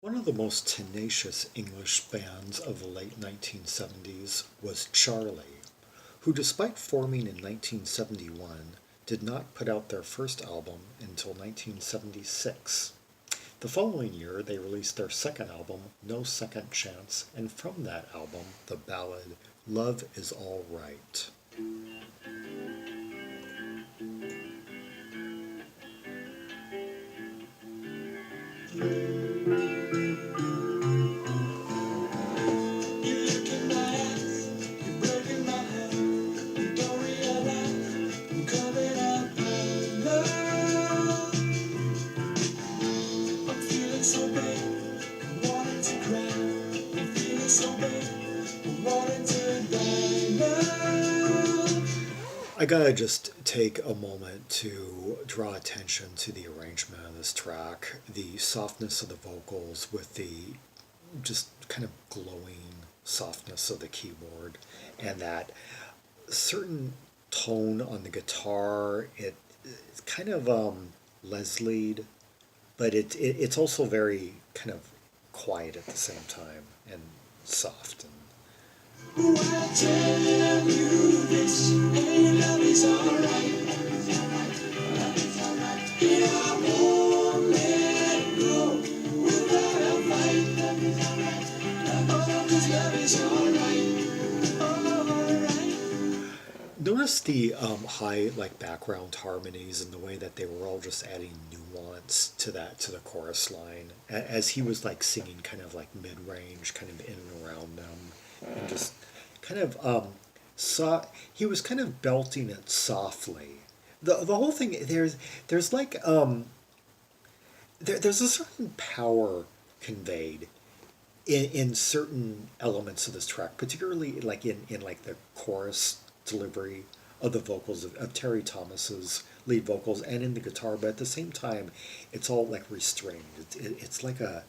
One of the most tenacious English bands of the late 1970s was Charlie, who, despite forming in 1971, did not put out their first album until 1976. The following year, they released their second album, No Second Chance, and from that album, the ballad Love Is All Right. I gotta just take a moment to draw attention to the arrangement of this track, the softness of the vocals with the just kind of glowing softness of the keyboard, and that certain tone on the guitar. It's kind of Leslie'd, but it's also very kind of quiet at the same time and soft. And I tell you this, and love is alright. And I won't let go without a fight. Oh, 'cause love is alright. Notice the high like background harmonies and the way that they were all just adding nuance to the chorus line as he was like singing kind of like mid range, kind of in and around them, and just kind of he was kind of belting it softly. The whole thing there's like there's a certain power conveyed in certain elements of this track, particularly like in like the chorus delivery of the vocals of Terry Thomas's lead vocals and in the guitar, but at the same time it's all like restrained. It's like a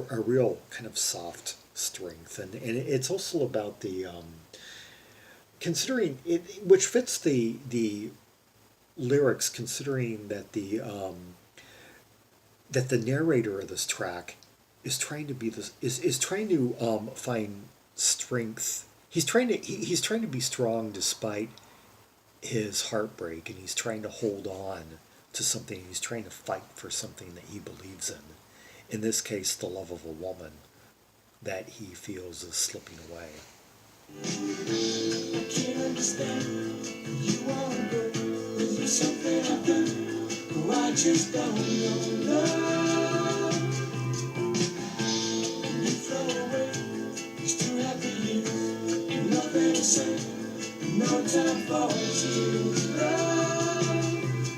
real kind of soft strength, and it's also about the considering it, which fits the lyrics, considering that the narrator of this track is trying to be this is trying to find strength. He's trying to be strong despite his heartbreak, and he's trying to hold on to something. He's trying to fight for something that he believes in. In this case, the love of a woman that he feels is slipping away. I can't understand. You are good. Is there something I've done? Oh, I just don't know love. And you throw away these 2 happy years. Nothing to say. No time for us to love.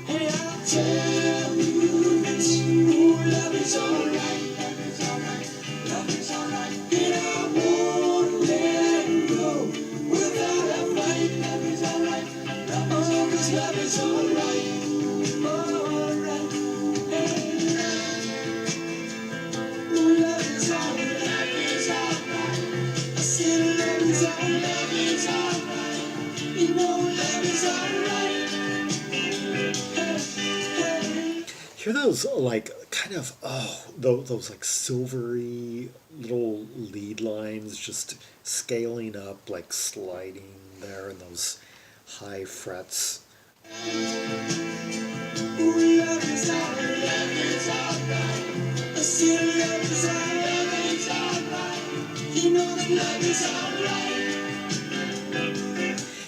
Hey, I'll tell you this. Ooh, love is alright. Love is alright. Love is alright. And I won't let go without a fight. Love is alright. Oh, 'cause love is alright. Alright. Hey. Ooh, love is alright. Love is alright. I said love is alright. Love is alright. You know love is alright. Hey, hey. Hear those like kind of those like silvery little lead lines just scaling up, like sliding there in those high frets. Ooh, love is alright. Love is alright. I said love is alright. Love is alright. You know that love is alright.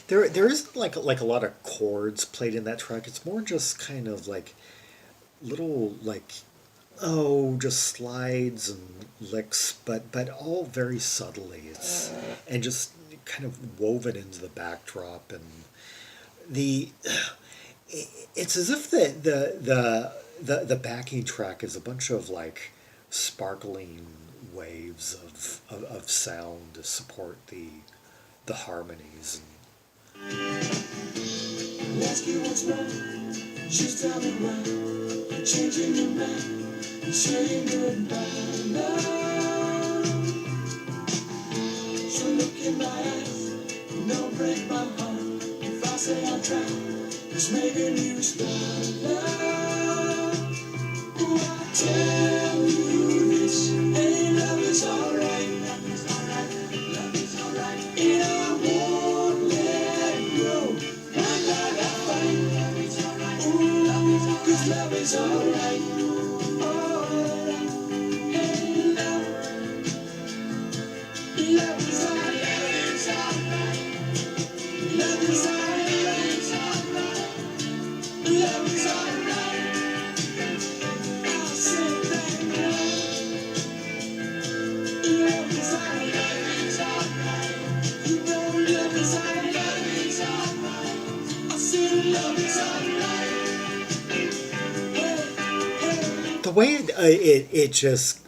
There isn't like a lot of chords played in that track. It's more just kind of like little like just slides and licks, but all very subtly. It's and just kind of woven into the backdrop, and the it's as if the backing track is a bunch of like sparkling waves of sound to support the harmonies. I'll ask you what's wrong. Just tell me why you're changing your mind and saying goodbye now. So look in my eyes and don't break my heart. If I say I'll try, just maybe you start now. Oh, I tell you this. way it just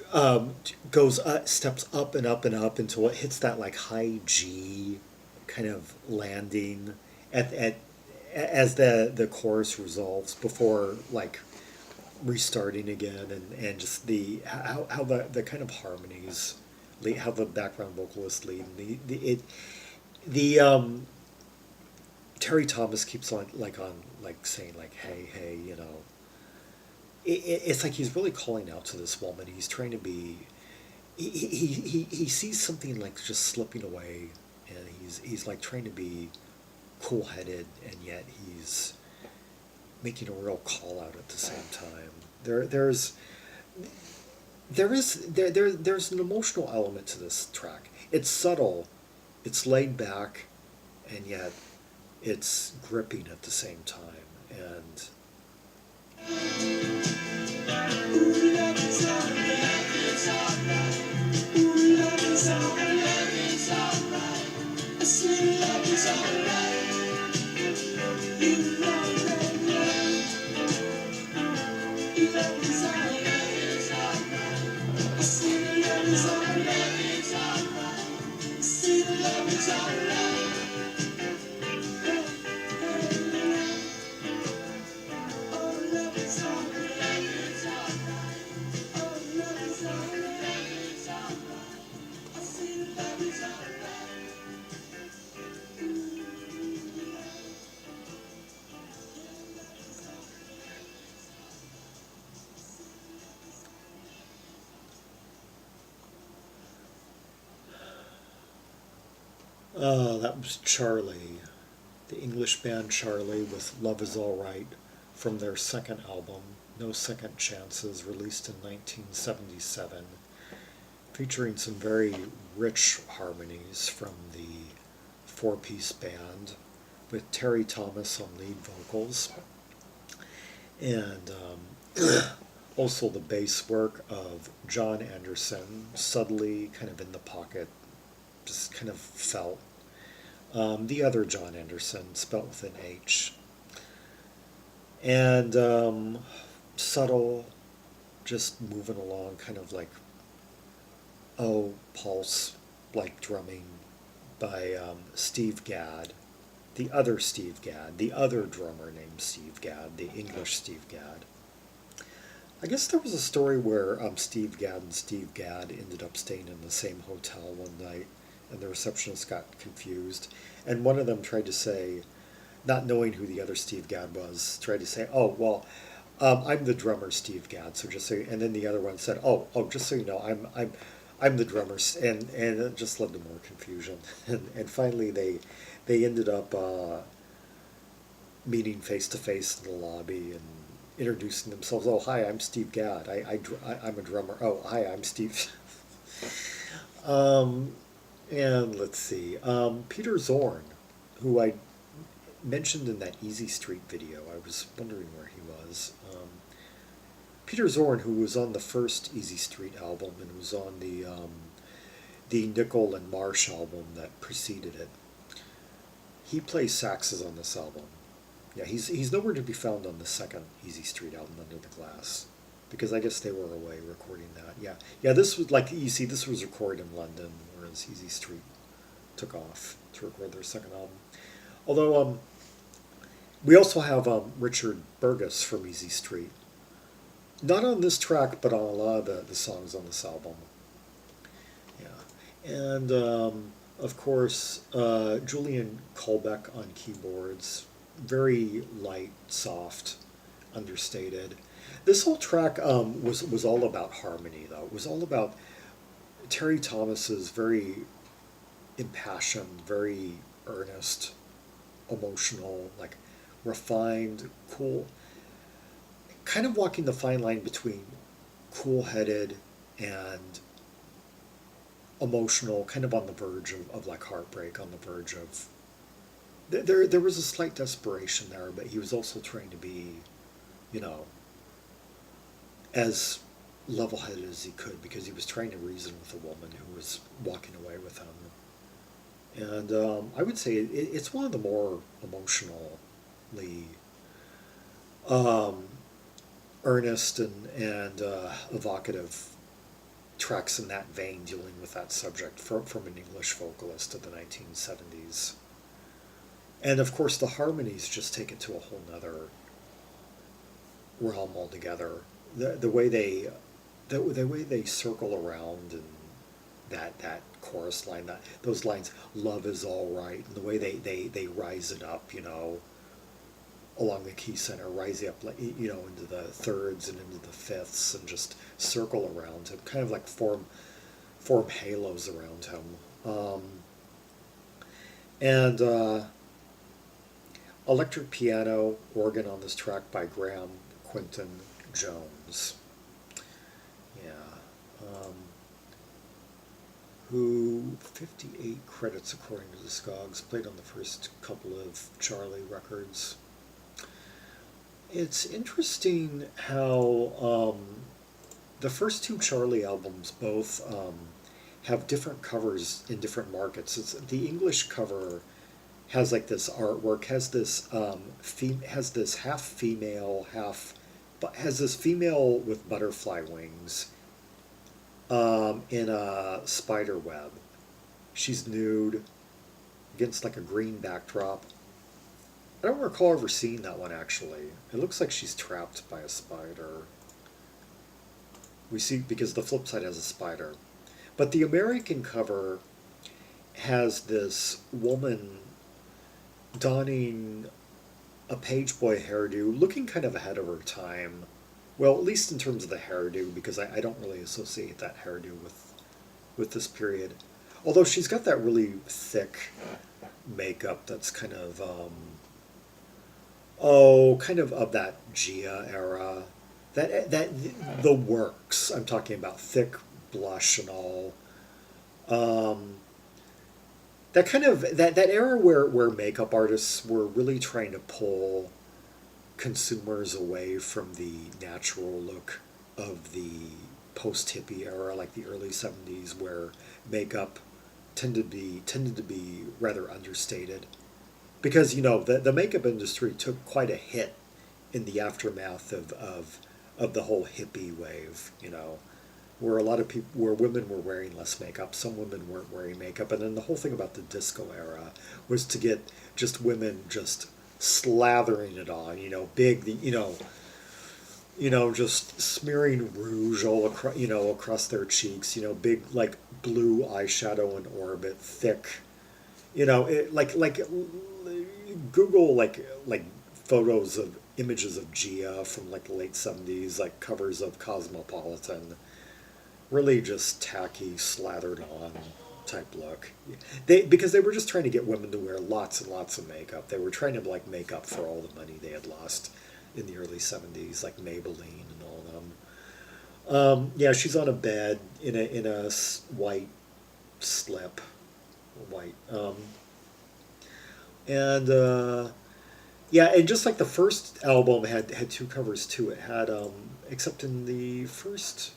goes steps up and up and up until it hits that like high G kind of landing at as the chorus resolves before like restarting again, and just the how the kind of harmonies lead, how the background vocalists lead, and the Terry Thomas keeps on like saying like hey, you know, it's like he's really calling out to this woman. He's trying to be. He sees something like just slipping away, and he's like trying to be cool headed, and yet he's making a real call out at the same time. There's an emotional element to this track. It's subtle, it's laid back, and yet it's gripping at the same time. And that was Charlie, the English band Charlie with Love Is Alright from their second album, No Second Chances, released in 1977, featuring some very rich harmonies from the four-piece band with Terry Thomas on lead vocals, and also the bass work of John Anderson, subtly kind of in the pocket, just kind of felt. The other John Anderson, spelt with an H. And subtle, just moving along, kind of like, pulse, like drumming by Steve Gadd, the other Steve Gadd, the other drummer named Steve Gadd, the English Steve Gadd. I guess there was a story where Steve Gadd and Steve Gadd ended up staying in the same hotel one night, and the receptionist got confused, and one of them tried to say, not knowing who the other Steve Gadd was, tried to say, "Oh well, I'm the drummer Steve Gadd." So just so, and then the other one said, "Oh, just so you know, I'm the drummer," and it just led to more confusion, and finally they ended up meeting face to face in the lobby and introducing themselves. "Oh, hi, I'm Steve Gadd. I'm a drummer. Oh, hi, I'm Steve." And let's see, Peter Zorn, who I mentioned in that Easy Street video. I was wondering where he was. Peter Zorn, who was on the first Easy Street album and was on the Nickel and Marsh album that preceded it. He plays saxes on this album. Yeah, he's nowhere to be found on the second Easy Street album, Under the Glass, because I guess they were away recording that. Yeah. This was like you see, this was recorded in London, whereas Easy Street took off to record their second album. Although we also have Richard Burgess from Easy Street, not on this track, but on a lot of the songs on this album. Yeah, and of course Julian Colbeck on keyboards, very light, soft, understated. This whole track was all about harmony, though. It was all about Terry Thomas's very impassioned, very earnest, emotional, like refined, cool, kind of walking the fine line between cool-headed and emotional, kind of on the verge of like heartbreak, on the verge of there was a slight desperation there, but he was also trying to be, you know, as level-headed as he could, because he was trying to reason with a woman who was walking away with him. And I would say it's one of the more emotionally earnest and evocative tracks in that vein dealing with that subject from an English vocalist of the 1970s. And of course, the harmonies just take it to a whole nother realm altogether. The way the way they circle around and that chorus line, that those lines, "Love is all right," and the way they rise it up, along the key center, rising up, into the thirds and into the fifths, and just circle around him, kind of like form halos around him. And electric piano organ on this track by Quinton Jones. Yeah. Who 58 credits according to Discogs, played on the first couple of Charlie records. It's interesting how the first two Charlie albums both have different covers in different markets. The English cover has like this artwork, has this has this half female, has this female with butterfly wings in a spider web. She's nude against like a green backdrop. I don't recall ever seeing that one actually. It looks like she's trapped by a spider. We see, because the flip side has a spider. But the American cover has this woman donning a page boy hairdo, looking kind of ahead of her time. Well, at least in terms of the hairdo, because I don't really associate that hairdo with this period. Although she's got that really thick makeup that's kind of kind of that Gia era. That the works. I'm talking about thick blush and all. That kind of that era where makeup artists were really trying to pull consumers away from the natural look of the post-hippie era, like the early 70s, where makeup tended to be rather understated. Because the makeup industry took quite a hit in the aftermath of the whole hippie wave, where a lot of people, where women were wearing less makeup, some women weren't wearing makeup, and then the whole thing about the disco era was to get just women just slathering it on, big, just smearing rouge all across, across their cheeks, big like blue eyeshadow in orbit, thick, like Google like photos of images of Gia from like the late 70s, like covers of Cosmopolitan, really just tacky, slathered on type look. Because they were just trying to get women to wear lots and lots of makeup. They were trying to like make up for all the money they had lost in the early 70s, like Maybelline and all of them. Yeah, she's on a bed in a white slip, white. And yeah, and just like the first album had two covers too. It had except in the first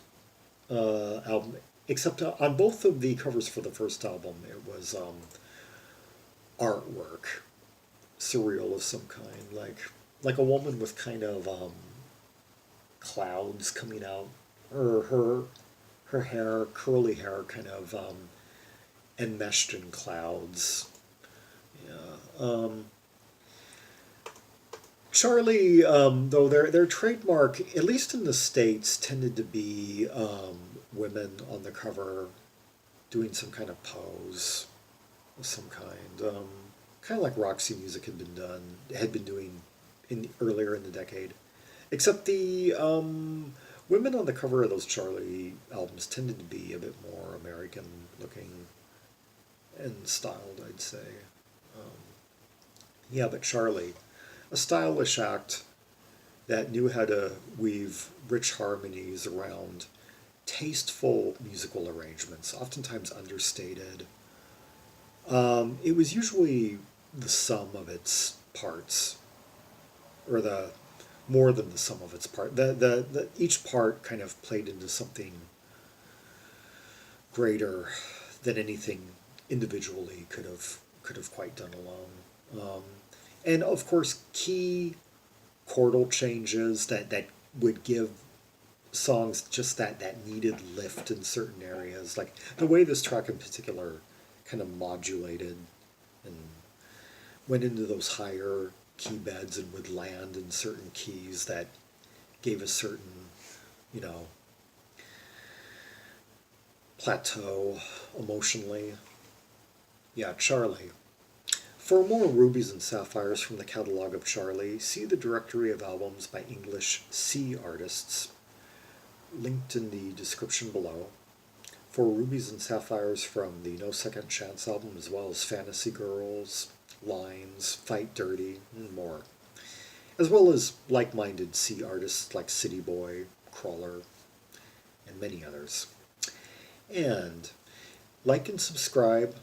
album, except on both of the covers for the first album, it was artwork, surreal of some kind, like a woman with kind of clouds coming out, or her hair, curly hair, kind of enmeshed in clouds. Yeah. Charlie, though their trademark, at least in the States, tended to be women on the cover doing some kind of pose of some kind, kind of like Roxy Music had been doing earlier in the decade. Except the women on the cover of those Charlie albums tended to be a bit more American looking and styled, I'd say. Yeah, but Charlie, a stylish act that knew how to weave rich harmonies around tasteful musical arrangements, oftentimes understated. It was usually the sum of its parts, or the more than the sum of its part. Each part kind of played into something greater than anything individually could have quite done alone. And of course, key chordal changes that would give songs just that needed lift in certain areas. Like the way this track in particular kind of modulated and went into those higher key beds and would land in certain keys that gave a certain, you know, plateau emotionally. Yeah, Charlie. For more rubies and sapphires from the catalog of Charlie, see the directory of albums by English C artists, linked in the description below. For rubies and sapphires from the No Second Chance album, as well as Fantasy Girls, Lines, Fight Dirty, and more. As well as like-minded C artists like City Boy, Crawler, and many others. And like and subscribe,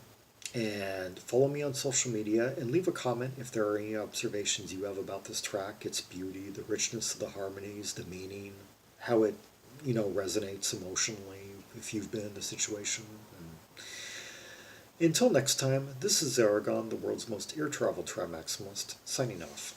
and follow me on social media, and leave a comment if there are any observations you have about this track, its beauty, the richness of the harmonies, the meaning, how it, resonates emotionally if you've been in the situation. And until next time, this is Zaragon, the world's most air travel trimaximalist, signing off.